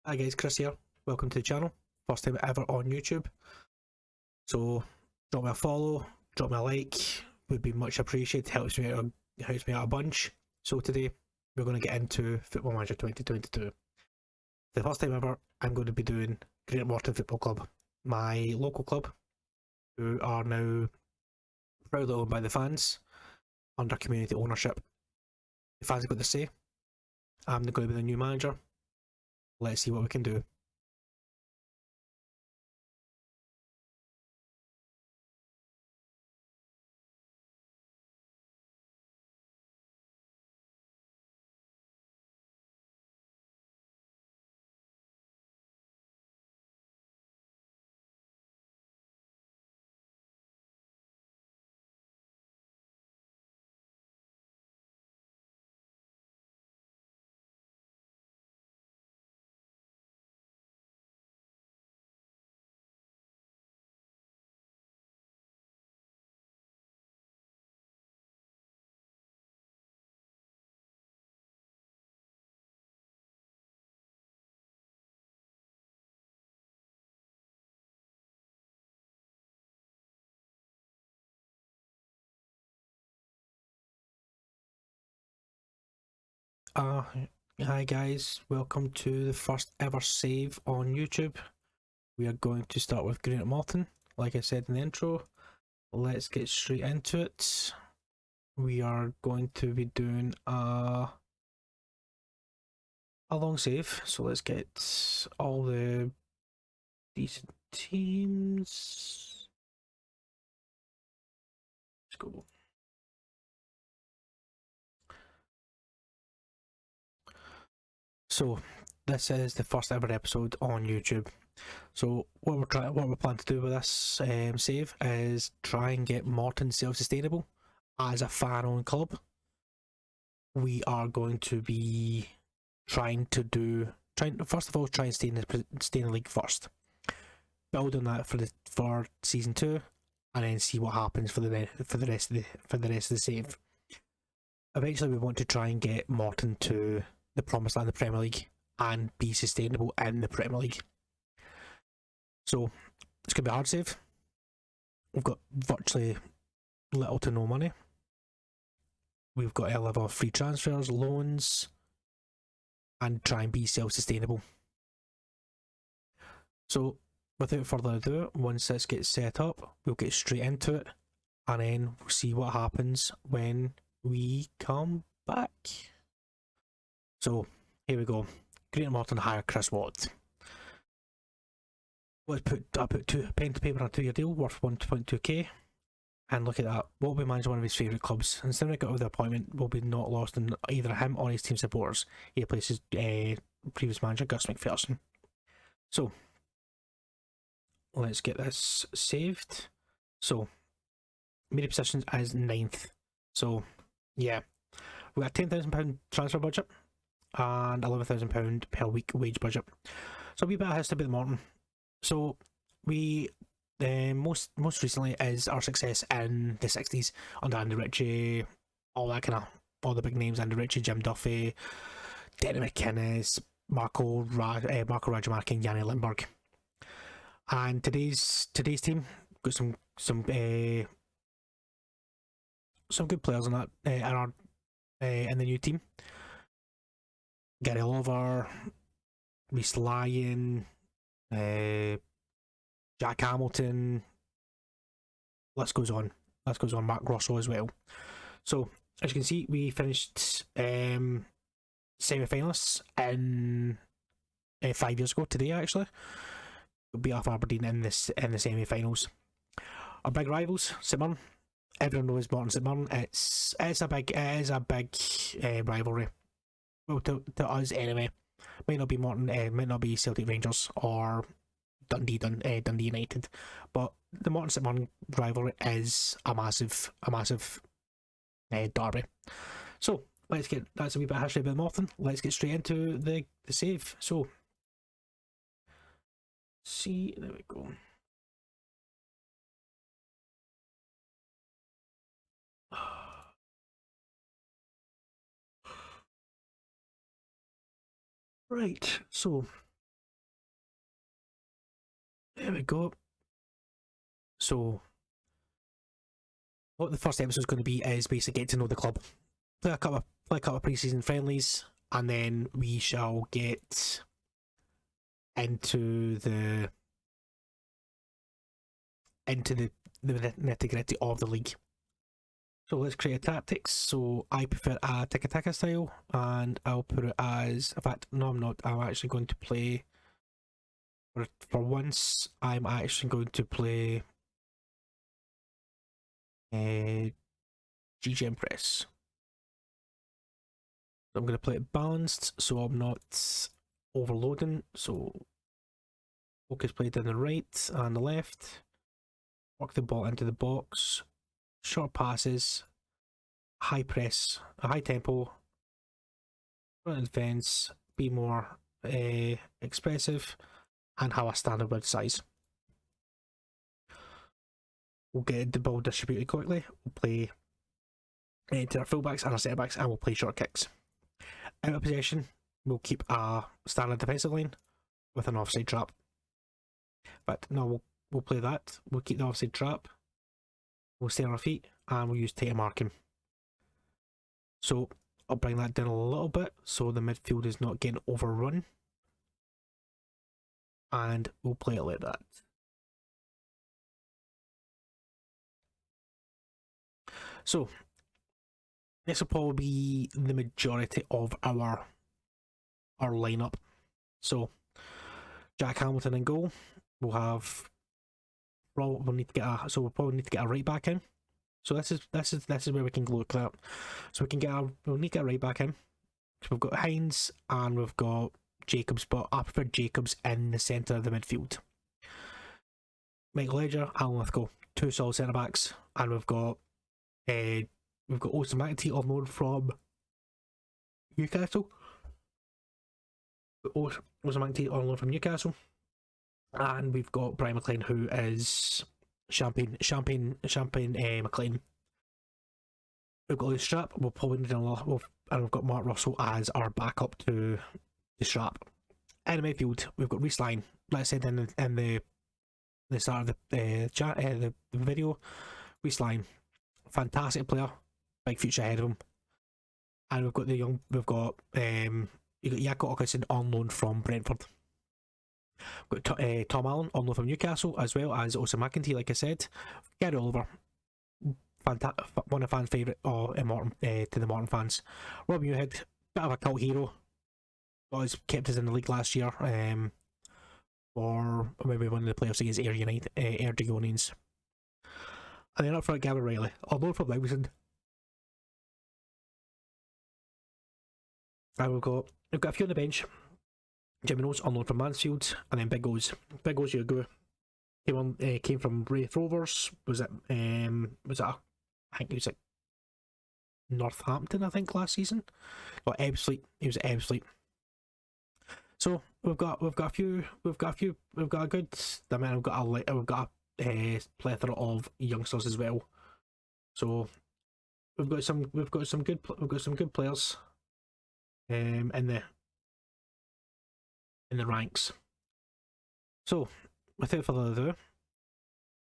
Hi guys, Chris here. Welcome to the channel. First time ever on YouTube. So drop me a follow, drop me a like. Would be much appreciated. Helps me out a bunch. So today we're going to get into Football Manager 2022. For the first time ever, I'm going to be doing Greenock Morton Football Club, my local club, who are now proudly owned by the fans under community ownership. The fans have got to say. I'm going to be the new manager. Let's see what we can do. Hi guys, welcome to the first ever save on YouTube. We are going to start with Greenock Morton, like I said in the intro. Let's get straight into it. We are going to be doing a long save, so let's get all the decent teams. Let's go. So this is the first ever episode on YouTube. So what we plan to do with this save is try and get Morton self-sustainable as a fan-owned club. We are going to be trying first of all try and stay in the league first. Build on that for season 2, and then see what happens for the rest of the save. Eventually, we want to try and get Morton to the promised land, the Premier League, and be sustainable in the Premier League. So it's going to be a hard save. We've got virtually little to no money. We've got a level of free transfers, loans, and try and be self-sustainable. So without further ado, once this gets set up, we'll get straight into it, and then we'll see what happens when we come back. So here we go. Greenock Morton hire Chris Watt. I put pen to paper on a 2-year deal worth 1.2k, and look at that. Watt will be managing one of his favourite clubs, and Stimmick out of the appointment will be not lost on either him or his team supporters. He replaces previous manager Gus McPherson. So let's get this saved. So media positions as 9th. So yeah, we got a £10,000 transfer budget and £11,000 per week wage budget. So a wee bit of history about Morton. So we most recently is our success in the 60s under Andy Ritchie, all the big names: Andy Ritchie, Jim Duffy, Denny McInnes, Marco Rajamark, and Yanni Lindberg. And today's team got some good players in that in the new team. Gary Lover, Reece Lyon, Jack Hamilton. List goes on. Mark Rosso as well. So as you can see, we finished semi-finalists in 5 years ago today. Actually, we'll be off Aberdeen in the semi-finals. Our big rivals, St Mirren. Everyone knows Morton St Mirren. It is a big rivalry. Well, to us anyway. Might not be Morton, might not be Celtic Rangers or Dundee United, but the Morton St Mirren rivalry is a massive derby. So that's a wee bit of history about Morton. Let's get straight into the save. So see, there we go. Right, so There we go. So, what the first episode is going to be is basically get to know the club, play a couple of pre-season friendlies, and then we shall get into the nitty gritty of the league. So let's create tactics. So I prefer a tiki-taka style, and I'll put it as. In fact, no, I'm not. I'm actually going to play. For once, I'm actually going to play GGM Press. I'm going to play it balanced, so I'm not overloading. So focus play down the right and the left. Work the ball into the box. Short passes. High press. A high tempo. Front defence. Be more expressive. And have a standard word size. We'll get the ball distributed quickly. We'll play to our fullbacks and our centre backs, and we'll play short kicks. Out of possession, we'll keep a standard defensive line with an offside trap. But no, we'll play that. We'll keep the offside trap. We'll stay on our feet, and we'll use tight marking. So I'll bring that down a little bit so the midfield is not getting overrun. And we'll play it like that. So this will probably be the majority of our lineup. So Jack Hamilton in goal. We'll have. We'll need to get a. So we'll probably need to get a right back in. So this is where we can look at. So we'll need to get a right back in. So we've got Hines and we've got Jacobs, but I prefer Jacobs in the centre of the midfield. Michael Ledger, Alan Lithgow, two solid centre backs, and we've got Austin McAtee on loan from Newcastle. Austin McAtee on loan from Newcastle, and we've got Brian McLean, who is Champagne McLean. We've got Louis Strap. We'll probably need and we've got Mark Russell as our backup to the Strap. In the midfield, we've got Reece Line. Like I said in the start of the video, Reece Line, fantastic player, big future ahead of him. And we've got you got Jakob Åkesson on loan from Brentford. We've got Tom Allen on loan from Newcastle, as well as Austin McAtee, like I said. Gary Oliver, one of the fans' favourite, to the Morton fans. Rob Muirhead, bit of a cult hero. Kept us in the league last year for when we won the playoffs against Air Dragonians. And then up front, Gavin Riley, on loan from Livingston. And we've got a few on the bench. Jimmy Knowles on loan from Mansfield, and then Big O's Ugo came from Wraith Rovers. Was it I think it was like Northampton, I think, last season. Or Ebbsfleet. He was at Ebbsfleet. So we've got a good. I mean, we've got a plethora of youngsters as well. So we've got some good players in the ranks. So without further ado,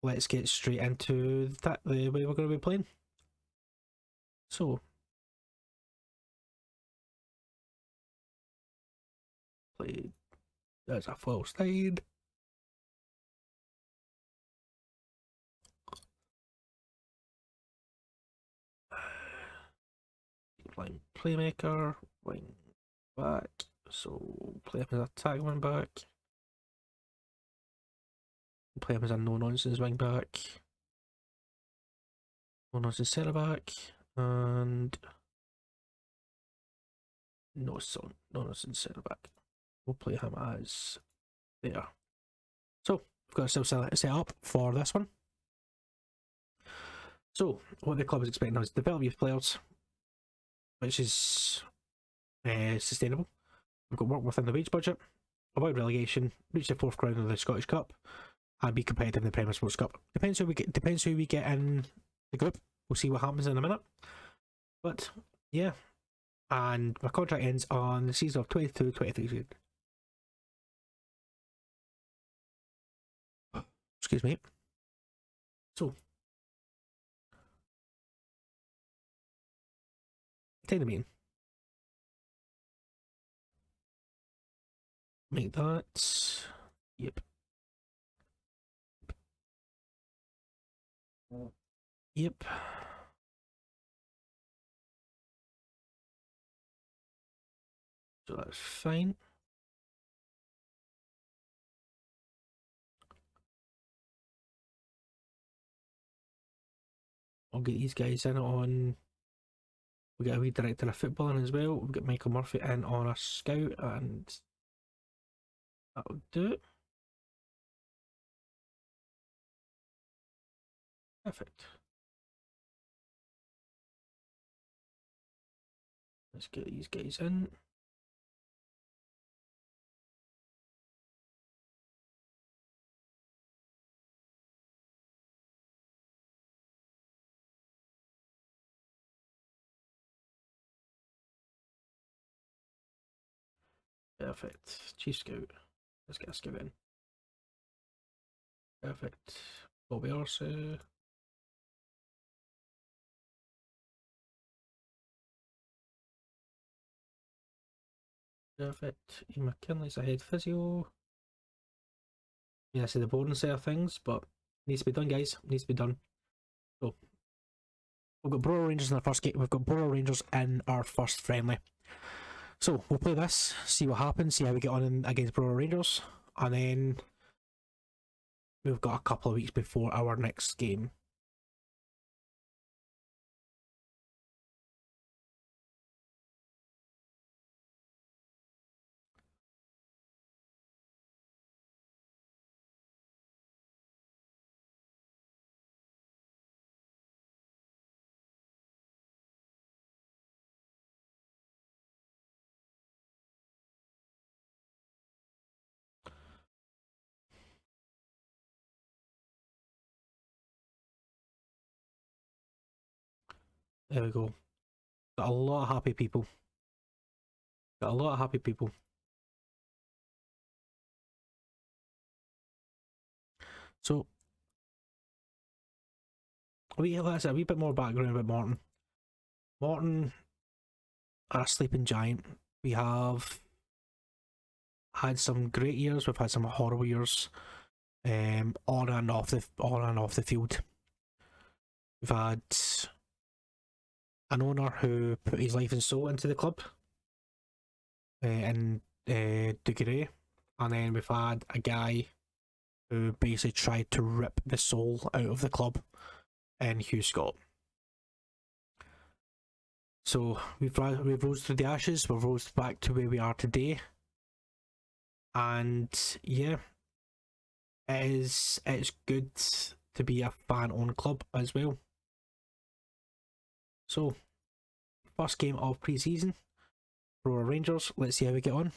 let's get straight into the way we're going to be playing. So there's a full slide. Playing playmaker, wing back. So play him as a tag wing back. Play him as a no nonsense wing back. No nonsense centre back, and no nonsense centre back. We'll play him as there. So we've got ourselves set up for this one. So what the club is expecting us to develop youth players, which is sustainable. We've got work within the wage budget, avoid relegation, reach the 4th round of the Scottish Cup, and be competitive in the Premier Sports Cup. Depends who we get in the group. We'll see what happens in a minute. But yeah, and my contract ends on the season of 22-23. Excuse me. So, take the meeting. Make that. Yep. Yep. So that's fine. I'll get these guys in on. We've got a wee director of footballing as well. We've got Michael Murphy in on a scout, and that'll do it. Perfect. Let's get these guys in. Perfect. Chief Scout. Let's get a scout in. Perfect. Bobby Arce. Perfect. Ian McKinley's a head physio. Yeah, I see the boring side of things, but needs to be done, guys. Needs to be done. So we've got Borough Rangers in our first game. We've got Borough Rangers in our first friendly. So we'll play this, see what happens, see how we get on against Borough Rangers, and then we've got a couple of weeks before our next game. There we go. Got a lot of happy people. Got a lot of happy people. So let's say a wee bit more background about Morton. Morton are a sleeping giant. We have had some great years. We've had some horrible years. On and off the field. We've had an owner who put his life and soul into the club, in Duguay, and then we've had a guy who basically tried to rip the soul out of the club in Hugh Scott. So we've rose through the ashes. We've rose back to where we are today, and yeah, it's good to be a fan-owned club as well. So, first game of pre-season for our Rangers. Let's see how we get on.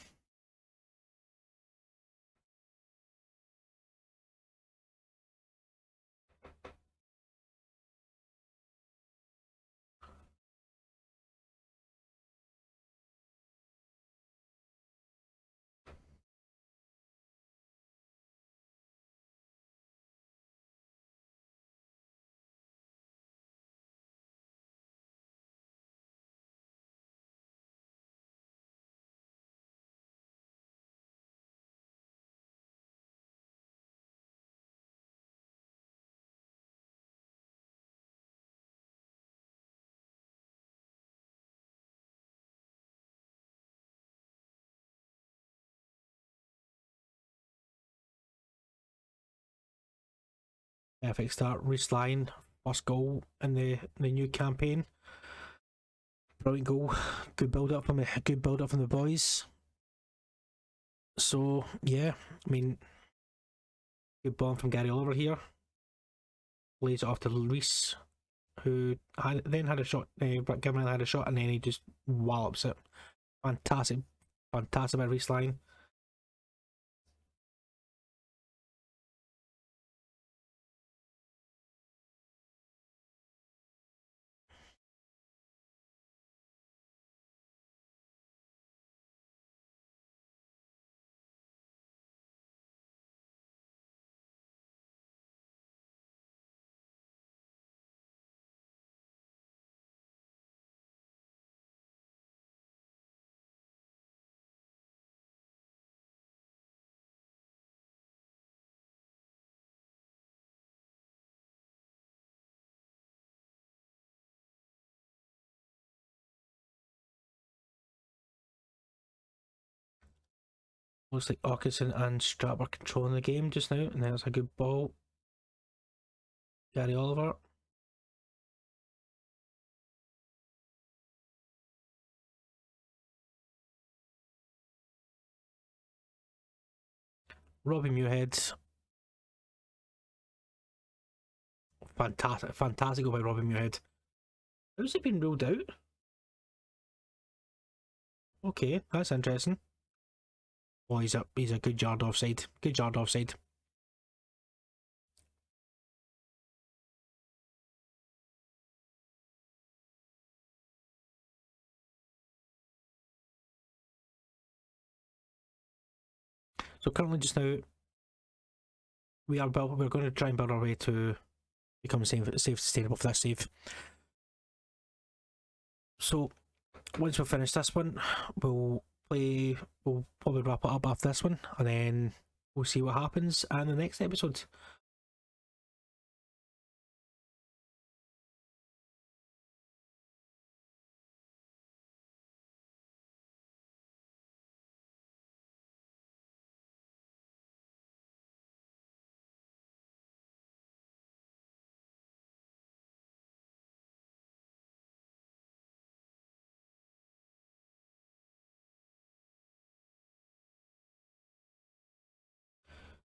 Perfect start. Reece Lyon, first goal in the new campaign. Brilliant goal. Good build up from the boys. So yeah, I mean, good ball from Gary Oliver here. Lays it off to Reece, who then had a shot. Cameron had a shot, and then he just wallops it. Fantastic by Reece Lyon. Looks like Ockerson and Strap are controlling the game just now, and there's a good ball. Gary Oliver. Robbie Muirhead. Fantastic goal by Robbie Muirhead. How's he been ruled out? Okay, that's interesting. Well, he's a good yard offside. Good yard offside. So currently, just now, we're going to try and build our way to become safe, sustainable for this save. So once we've finished this one, we'll probably wrap it up after this one, and then we'll see what happens in the next episode.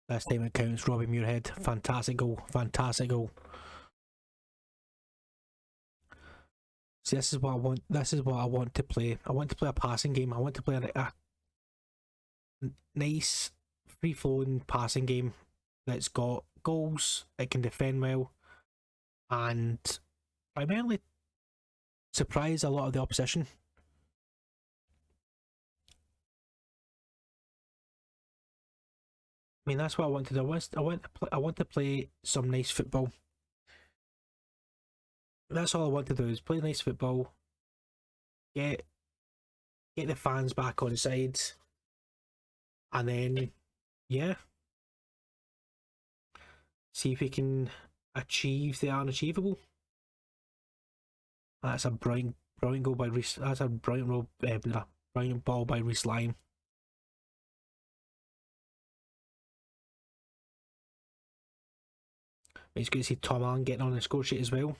This time it counts. Robbie Muirhead, fantastic goal, fantastic goal. See, this is what I want. This is what I want to play. I want to play a passing game. I want to play a nice, free-flowing passing game that's got goals. It can defend well, and primarily surprise a lot of the opposition. I mean, that's what I want to do. I want to play some nice football. That's all I want to do, is play nice football. Get the fans back on side, and then yeah, see if we can achieve the unachievable. That's a brilliant goal by Reece. That's a brilliant ball by Reece Lyon. It's good to see Tom Allen getting on the score sheet as well.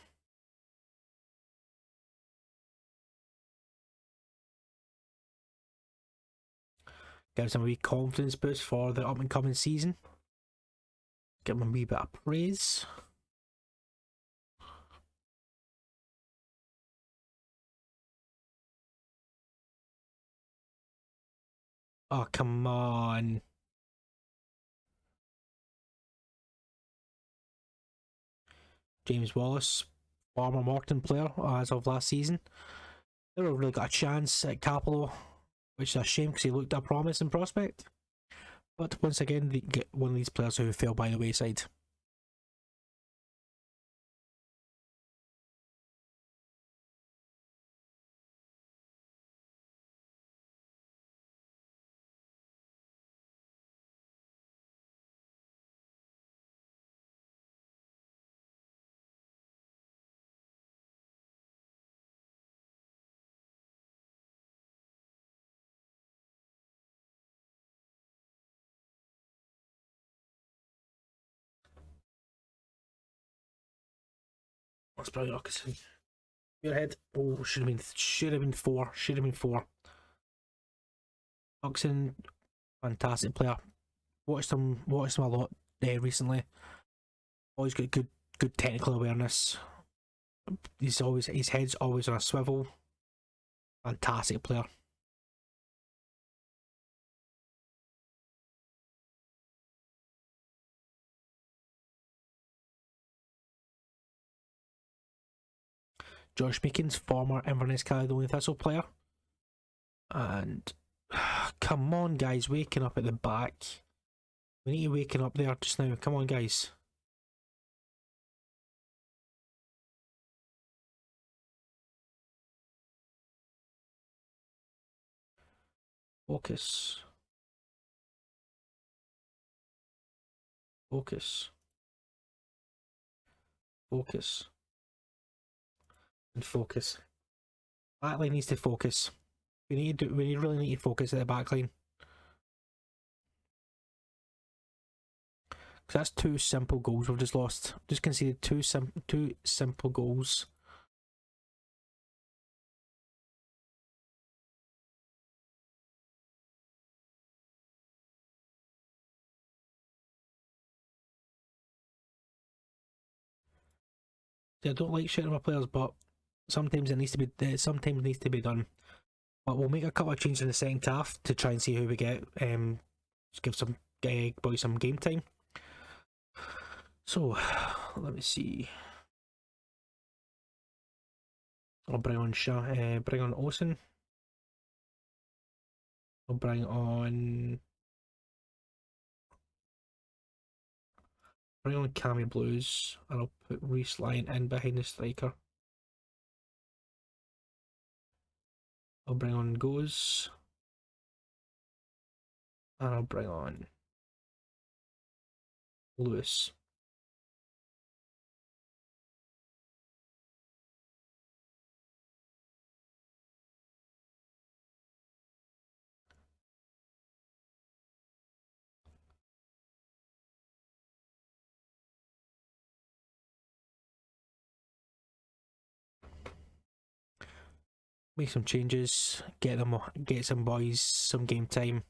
Gives him a wee confidence boost for the up and coming season. Give him a wee bit of praise. Oh, come on. James Wallace, former Morton player as of last season. Never really got a chance at Capello, which is a shame because he looked a promising prospect. But once again, they get one of these players who fell by the wayside. That's brilliant. Muirhead. Oh, should have been four. Should have been four. Oxen, fantastic player. Watched him a lot recently. Always got good technical awareness. His head's always on a swivel. Fantastic player. Josh Meekins, former Inverness Caledonian Thistle player. And come on, guys, waking up at the back. We need you waking up there just now. Come on, guys. Focus. Focus. Focus. And focus. Backline needs to focus. We really need to focus at the backline. Because that's two simple goals we've just lost. Just conceded two simple goals. Yeah, I don't like shitting my players, but sometimes it needs to be. Sometimes needs to be done. But we'll make a couple of changes in the second half to try and see who we get. Just give some boys some game time. So let me see. I'll bring on bring on Olsen. I'll bring on Cammy Blues, and I'll put Reese Lyon in behind the striker. I'll bring on Goes, and I'll bring on Lewis. Make some changes, get some boys some game time.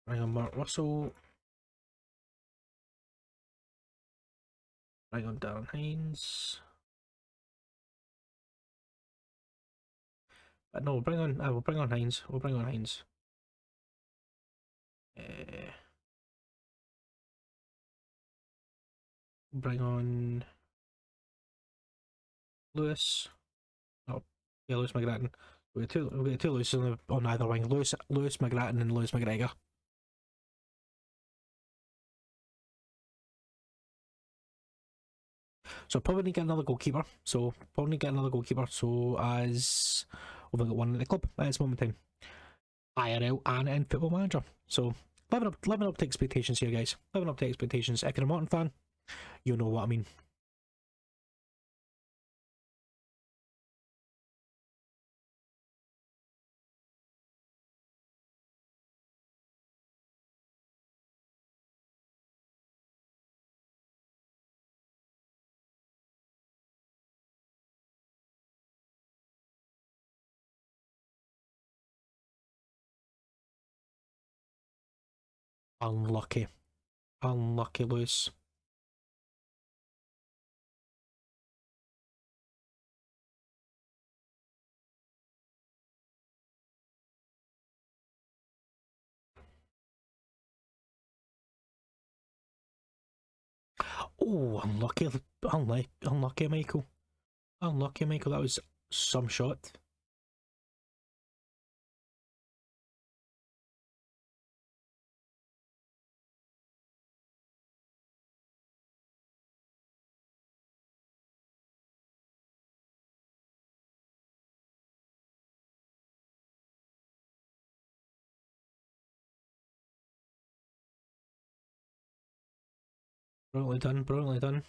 Bring on Mark Russell. Bring on Darren Hines. But no, we'll bring on Hines. We'll bring on Hines. Bring on Lewis. Oh, yeah, Lewis McGrattan. We've got two Lewis on either wing. Lewis McGrattan and Lewis McGregor. So probably need to get another goalkeeper. So as we've got one at the club at this moment in time. IRL and in Football Manager. So living up to expectations here, guys. Living up to expectations. If you're a Morton fan, you know what I mean. Unlucky. Unlucky Lewis. Oh, unlucky Michael. Unlucky Michael, that was some shot. Brilliantly done, brilliantly done.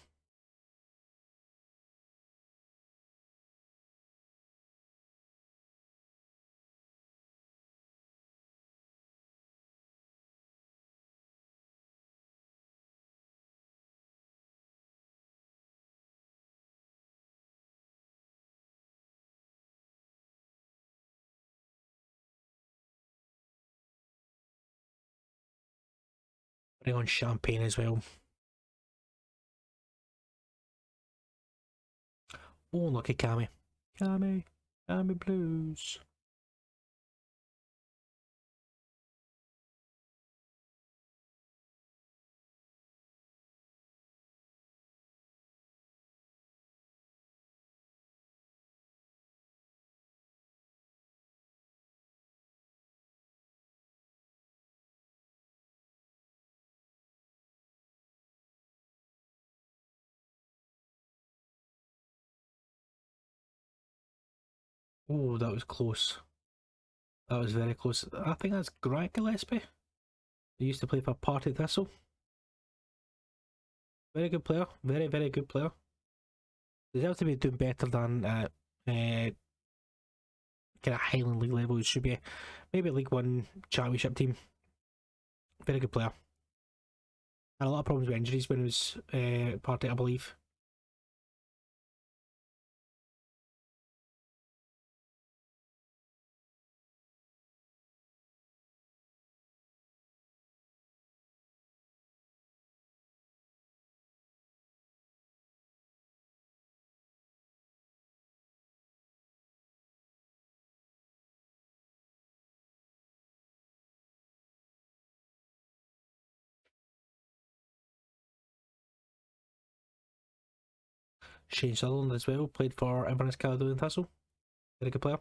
Bring on champagne as well. Oh, lucky Cammy. Cammy Blues. Oh, that was close. That was very close. I think that's Grant Gillespie. He used to play for Partick Thistle. Very good player. Very, very good player. Deserves to be doing better than kind of Highland League level. It should be maybe League One Championship team. Very good player. Had a lot of problems with injuries when he was Partick, I believe. Shane Sutherland as well, played for Inverness Caledonian Thistle. Very good player.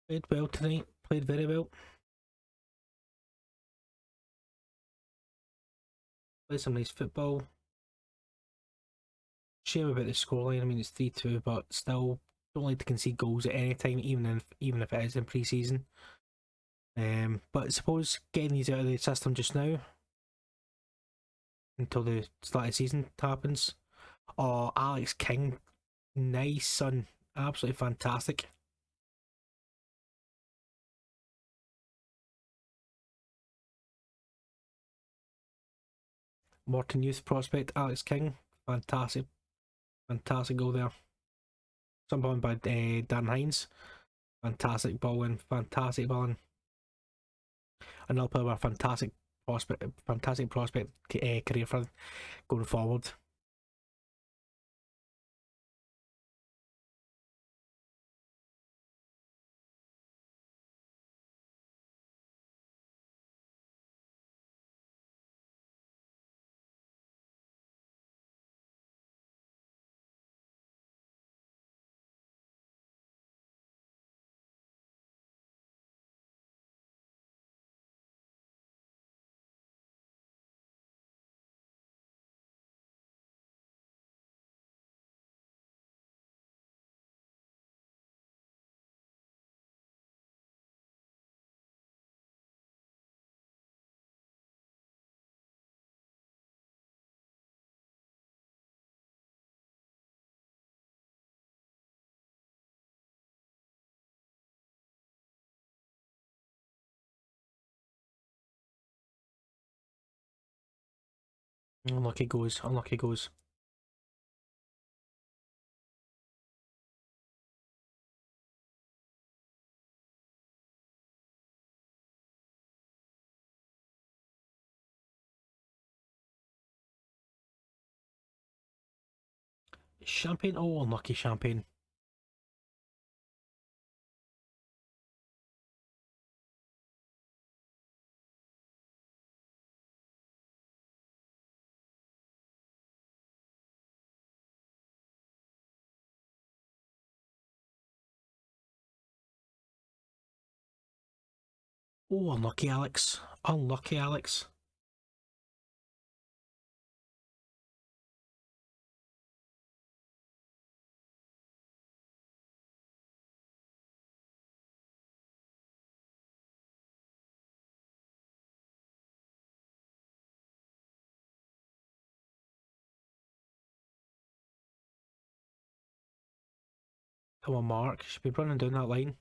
Played well tonight. Played very well. Played some nice football. Shame about the scoreline. I mean, it's 3-2, but still don't like to concede goals at any time, even if it is in pre-season. But I suppose getting these out of the system just now until the start of the season happens. Oh, Alex King, nice son, absolutely fantastic. Morton youth prospect Alex King, fantastic, fantastic goal there. Someone by Dan Hines, fantastic ball fantastic ball. Another player with a fantastic prospect career for going forward. Unlucky goes, unlucky goes. Champagne, oh, unlucky Champagne. Oh, unlucky Alex. Unlucky Alex. Come on, Mark. Should be running down that line.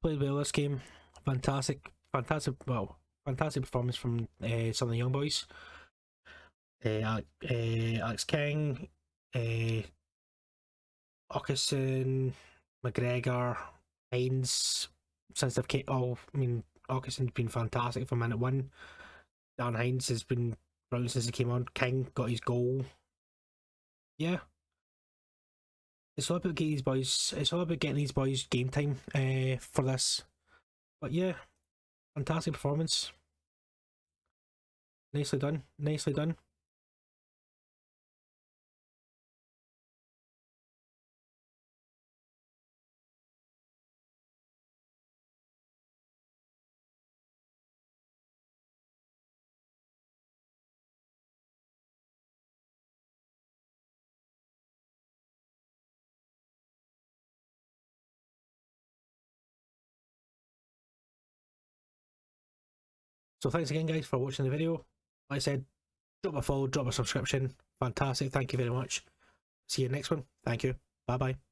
Played well this game. Fantastic, fantastic performance from some of the young boys. Alex King, Ockerson, McGregor, Hines. Since they've came, Ockerson's been fantastic from minute one. Dan Hines has been brilliant since he came on. King got his goal. Yeah, it's all about getting these boys. It's all about getting these boys game time for this. But yeah, fantastic performance. Nicely done. Nicely done. So thanks again, guys, for watching the video. Like I said, drop a follow, drop a subscription. Fantastic. Thank you very much. See you next one. Thank you. Bye bye.